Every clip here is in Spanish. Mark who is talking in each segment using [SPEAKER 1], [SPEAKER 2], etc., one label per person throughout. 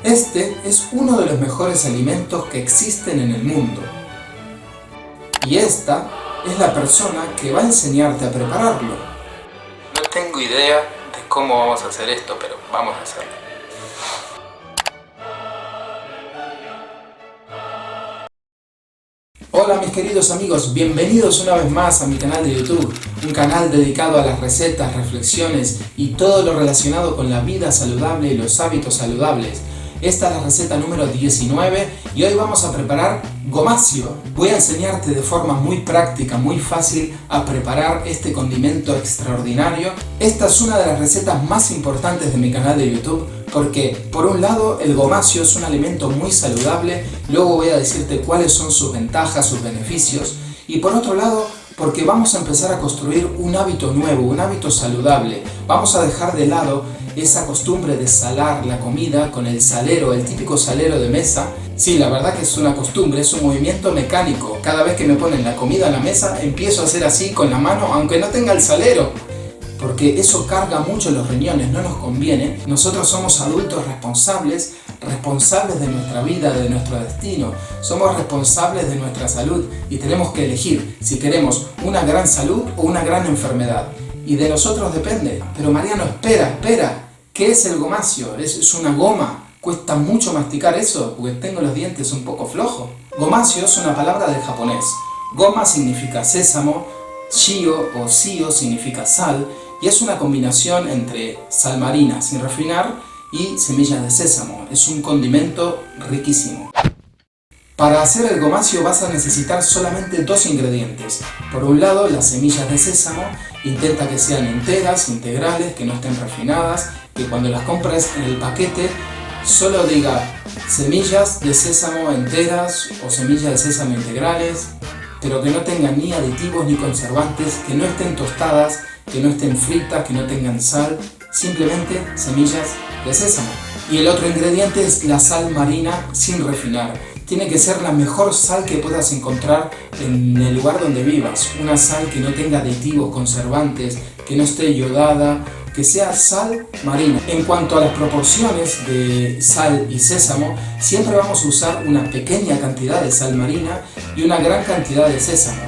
[SPEAKER 1] Este es uno de los mejores alimentos que existen en el mundo. Y esta es la persona que va a enseñarte a prepararlo. No tengo idea de cómo vamos a hacer esto, pero vamos a hacerlo. Hola mis queridos amigos, bienvenidos una vez más a mi canal de YouTube, un canal dedicado a las recetas, reflexiones y todo lo relacionado con la vida saludable y los hábitos saludables. Esta es la receta número 19 y hoy vamos a preparar gomasio. Voy a enseñarte de forma muy práctica, muy fácil a preparar este condimento extraordinario. Esta es una de las recetas más importantes de mi canal de YouTube porque, por un lado, el gomasio es un alimento muy saludable, luego voy a decirte cuáles son sus ventajas, sus beneficios, y por otro lado, porque vamos a empezar a construir un hábito nuevo, un hábito saludable. Vamos a dejar de lado esa costumbre de salar la comida con el salero, el típico salero de mesa. Sí, la verdad que es una costumbre, es un movimiento mecánico. Cada vez que me ponen la comida en la mesa, empiezo a hacer así con la mano, aunque no tenga el salero, porque eso carga mucho los riñones, no nos conviene. Nosotros somos adultos responsables de nuestra vida, de nuestro destino. Somos responsables de nuestra salud y tenemos que elegir si queremos una gran salud o una gran enfermedad. Y de nosotros depende. Pero Mariano, espera. ¿Qué es el gomasio? ¿Es una goma? ¿Cuesta mucho masticar eso? Porque tengo los dientes un poco flojos. Gomasio es una palabra del japonés. Goma significa sésamo, shio o sio significa sal, y es una combinación entre sal marina sin refinar y semillas de sésamo. Es un condimento riquísimo. Para hacer el gomasio vas a necesitar solamente dos ingredientes. Por un lado, las semillas de sésamo. Intenta que sean enteras, integrales, que no estén refinadas, que cuando las compres en el paquete solo diga semillas de sésamo enteras o semillas de sésamo integrales, pero que no tengan ni aditivos ni conservantes, que no estén tostadas, que no estén fritas, que no tengan sal, simplemente semillas de sésamo. Y el otro ingrediente es la sal marina sin refinar. Tiene que ser la mejor sal que puedas encontrar en el lugar donde vivas. Una sal que no tenga aditivos, conservantes, que no esté yodada, que sea sal marina. En cuanto a las proporciones de sal y sésamo, siempre vamos a usar una pequeña cantidad de sal marina y una gran cantidad de sésamo.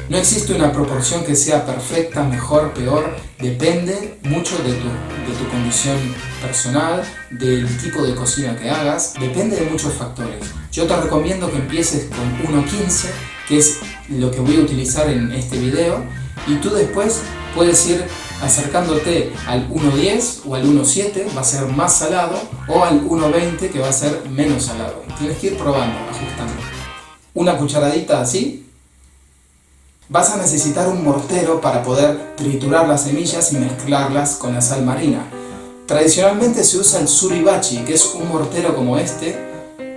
[SPEAKER 1] No existe una proporción que sea perfecta, mejor, peor. Depende mucho de tu condición personal, del tipo de cocina que hagas. Depende de muchos factores. Yo te recomiendo que empieces con 1,15, que es lo que voy a utilizar en este video, y tú después puedes ir acercándote al 1,10 o al 1,7, va a ser más salado, o al 1,20, que va a ser menos salado. Tienes que ir probando, ajustando. Una cucharadita así. Vas a necesitar un mortero para poder triturar las semillas y mezclarlas con la sal marina. Tradicionalmente se usa el suribachi, que es un mortero como este.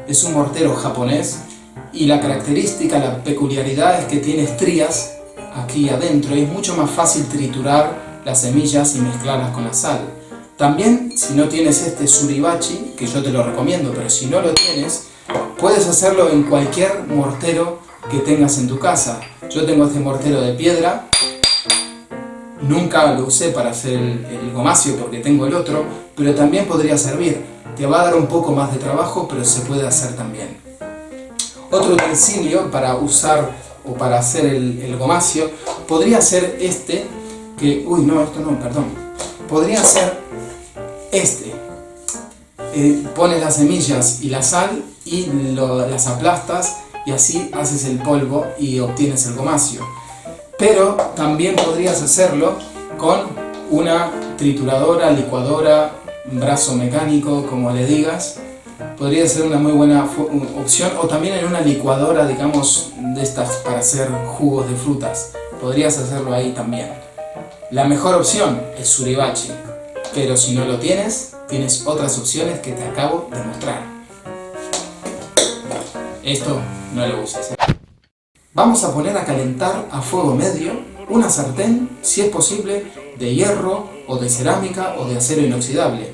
[SPEAKER 1] Es un mortero japonés y la característica, la peculiaridad es que tiene estrías aquí adentro y es mucho más fácil triturar las semillas y mezclarlas con la sal. También, si no tienes este suribachi, que yo te lo recomiendo, pero si no lo tienes, puedes hacerlo en cualquier mortero que tengas en tu casa. Yo tengo este mortero de piedra, nunca lo usé para hacer el gomasio porque tengo el otro, pero también podría servir. Te va a dar un poco más de trabajo, pero se puede hacer también. Otro utensilio para usar o para hacer el gomasio podría ser este, que... Podría ser este. Pones las semillas y la sal y las aplastas y así haces el polvo y obtienes el gomasio. Pero también podrías hacerlo con una trituradora, licuadora, brazo mecánico, como le digas. Podría ser una muy buena opción, o también en una licuadora, digamos, de estas para hacer jugos de frutas. Podrías hacerlo ahí también. La mejor opción es suribachi, pero si no lo tienes, tienes otras opciones que te acabo de mostrar. Esto no lo uses. Vamos a poner a calentar a fuego medio una sartén, si es posible, de hierro o de cerámica o de acero inoxidable.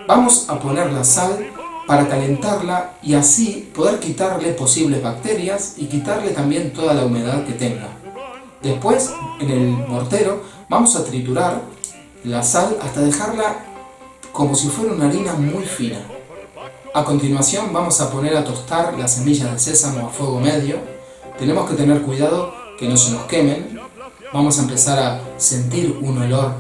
[SPEAKER 1] Vamos a poner la sal para calentarla y así poder quitarle posibles bacterias y quitarle también toda la humedad que tenga. Después, en el mortero, vamos a triturar la sal hasta dejarla como si fuera una harina muy fina. A continuación vamos a poner a tostar las semillas de sésamo a fuego medio. Tenemos que tener cuidado que no se nos quemen. Vamos a empezar a sentir un olor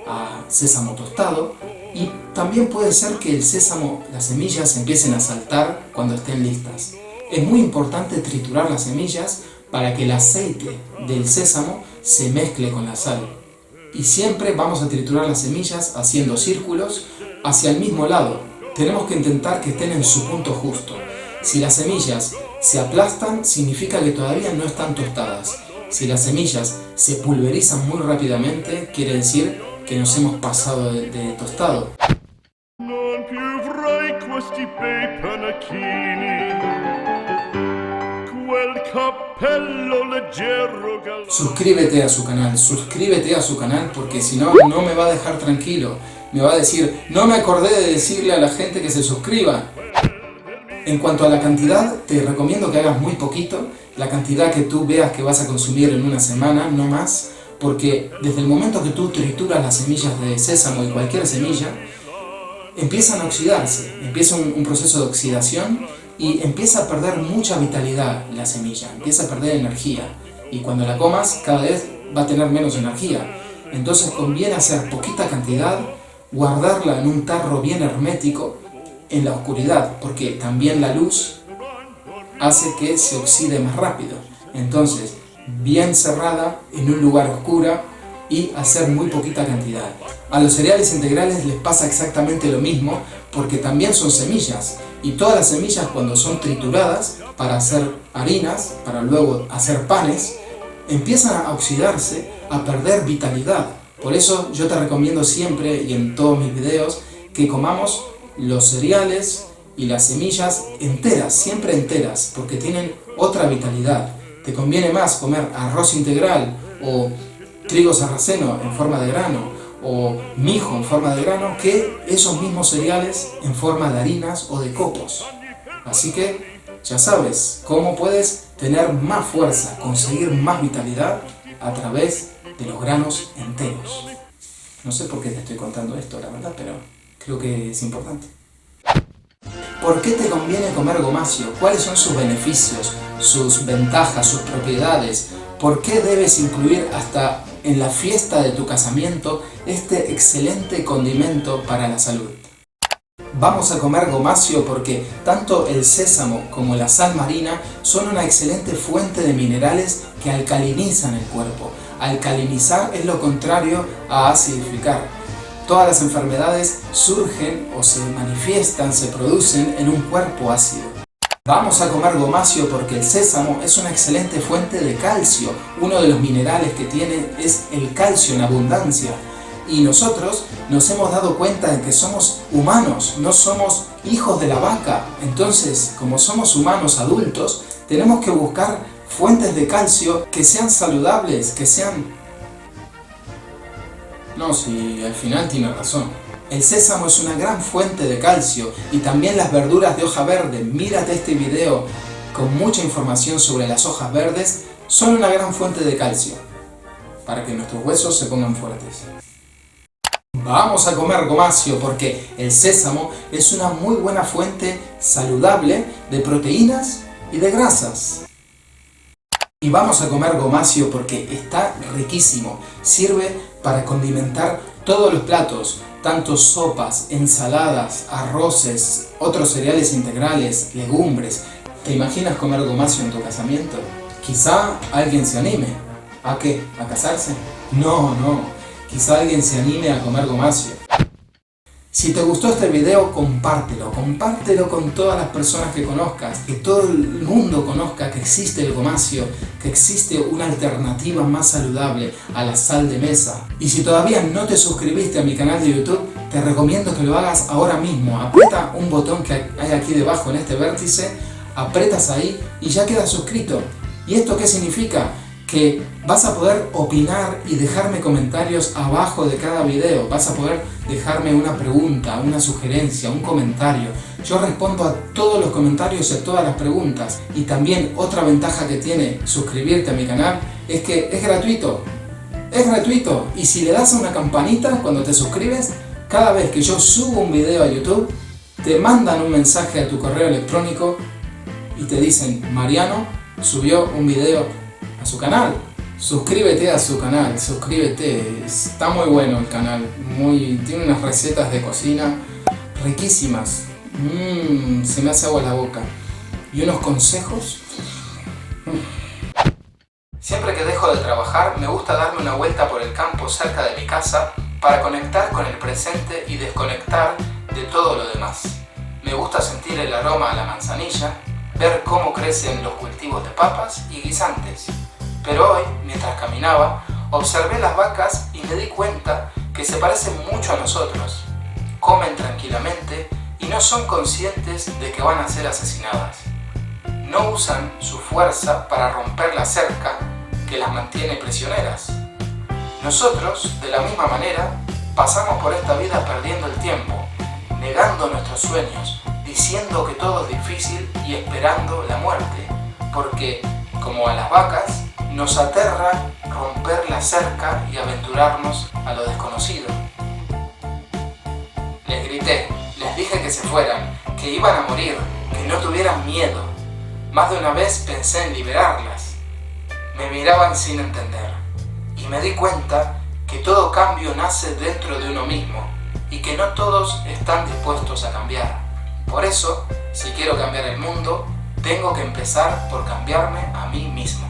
[SPEAKER 1] a sésamo tostado y también puede ser que el sésamo, las semillas empiecen a saltar cuando estén listas. Es muy importante triturar las semillas para que el aceite del sésamo se mezcle con la sal. Y siempre vamos a triturar las semillas haciendo círculos hacia el mismo lado. Tenemos que intentar que estén en su punto justo. Si las semillas se aplastan, significa que todavía no están tostadas. Si las semillas se pulverizan muy rápidamente, quiere decir que nos hemos pasado de tostado. Suscríbete a su canal porque si no, no me va a dejar tranquilo. Me va a decir, no me acordé de decirle a la gente que se suscriba. En cuanto a la cantidad, te recomiendo que hagas muy poquito, la cantidad que tú veas que vas a consumir en una semana, no más, porque desde el momento que tú trituras las semillas de sésamo y cualquier semilla, empiezan a oxidarse, empieza un proceso de oxidación y empieza a perder mucha vitalidad la semilla, empieza a perder energía y cuando la comas cada vez va a tener menos energía. Entonces conviene hacer poquita cantidad, guardarla en un tarro bien hermético en la oscuridad, porque también la luz hace que se oxide más rápido. Entonces, bien cerrada, en un lugar oscuro y hacer muy poquita cantidad. A los cereales integrales les pasa exactamente lo mismo, porque también son semillas. Y todas las semillas cuando son trituradas para hacer harinas, para luego hacer panes, empiezan a oxidarse, a perder vitalidad. Por eso yo te recomiendo siempre y en todos mis videos que comamos los cereales y las semillas enteras, siempre enteras, porque tienen otra vitalidad. Te conviene más comer arroz integral o trigo sarraceno en forma de grano o mijo en forma de grano que esos mismos cereales en forma de harinas o de copos. Así que ya sabes cómo puedes tener más fuerza, conseguir más vitalidad a través de los granos enteros. No sé por qué te estoy contando esto, la verdad, pero creo que es importante. ¿Por qué te conviene comer gomasio? ¿Cuáles son sus beneficios, sus ventajas, sus propiedades? ¿Por qué debes incluir hasta en la fiesta de tu casamiento este excelente condimento para la salud? Vamos a comer gomasio porque tanto el sésamo como la sal marina son una excelente fuente de minerales que alcalinizan el cuerpo. Alcalinizar es lo contrario a acidificar. Todas las enfermedades surgen o se manifiestan, se producen en un cuerpo ácido. Vamos a comer gomasio porque el sésamo es una excelente fuente de calcio. Uno de los minerales que tiene es el calcio en abundancia. Y nosotros nos hemos dado cuenta de que somos humanos, no somos hijos de la vaca. Entonces, como somos humanos adultos, tenemos que buscar fuentes de calcio que sean saludables, que sean... No, sí, al final tiene razón. El sésamo es una gran fuente de calcio y también las verduras de hoja verde. Mírate este video con mucha información sobre las hojas verdes. Son una gran fuente de calcio para que nuestros huesos se pongan fuertes. Vamos a comer gomasio porque el sésamo es una muy buena fuente saludable de proteínas y de grasas. Y vamos a comer gomasio porque está riquísimo. Sirve para condimentar todos los platos, tanto sopas, ensaladas, arroces, otros cereales integrales, legumbres. ¿Te imaginas comer gomasio en tu casamiento? Quizá alguien se anime. ¿A qué? ¿A casarse? No. Quizá alguien se anime a comer gomasio. Si te gustó este video, compártelo con todas las personas que conozcas, que todo el mundo conozca que existe el gomasio, que existe una alternativa más saludable a la sal de mesa. Y si todavía no te suscribiste a mi canal de YouTube, te recomiendo que lo hagas ahora mismo. Aprieta un botón que hay aquí debajo en este vértice, apretas ahí y ya quedas suscrito. ¿Y esto qué significa? Que vas a poder opinar y dejarme comentarios abajo de cada video. Vas a poder dejarme una pregunta, una sugerencia, un comentario. Yo respondo a todos los comentarios y a todas las preguntas. Y también otra ventaja que tiene suscribirte a mi canal es que es gratuito. Es gratuito. Y si le das a una campanita cuando te suscribes, cada vez que yo subo un video a YouTube, te mandan un mensaje a tu correo electrónico y te dicen: Mariano subió un video a su canal, suscríbete a su canal, suscríbete, está muy bueno el canal, tiene unas recetas de cocina riquísimas, se me hace agua la boca, y unos consejos. Siempre que dejo de trabajar me gusta darme una vuelta por el campo cerca de mi casa para conectar con el presente y desconectar de todo lo demás. Me gusta sentir el aroma a la manzanilla, ver cómo crecen los cultivos de papas y guisantes. Pero hoy, mientras caminaba, observé las vacas y me di cuenta que se parecen mucho a nosotros. Comen tranquilamente y no son conscientes de que van a ser asesinadas. No usan su fuerza para romper la cerca que las mantiene prisioneras. Nosotros, de la misma manera, pasamos por esta vida perdiendo el tiempo, negando nuestros sueños, diciendo que todo es difícil y esperando la muerte, porque, como a las vacas, nos aterra romper la cerca y aventurarnos a lo desconocido. Les grité, les dije que se fueran, que iban a morir, que no tuvieran miedo. Más de una vez pensé en liberarlas. Me miraban sin entender y me di cuenta que todo cambio nace dentro de uno mismo y que no todos están dispuestos a cambiar. Por eso, si quiero cambiar el mundo, tengo que empezar por cambiarme a mí mismo.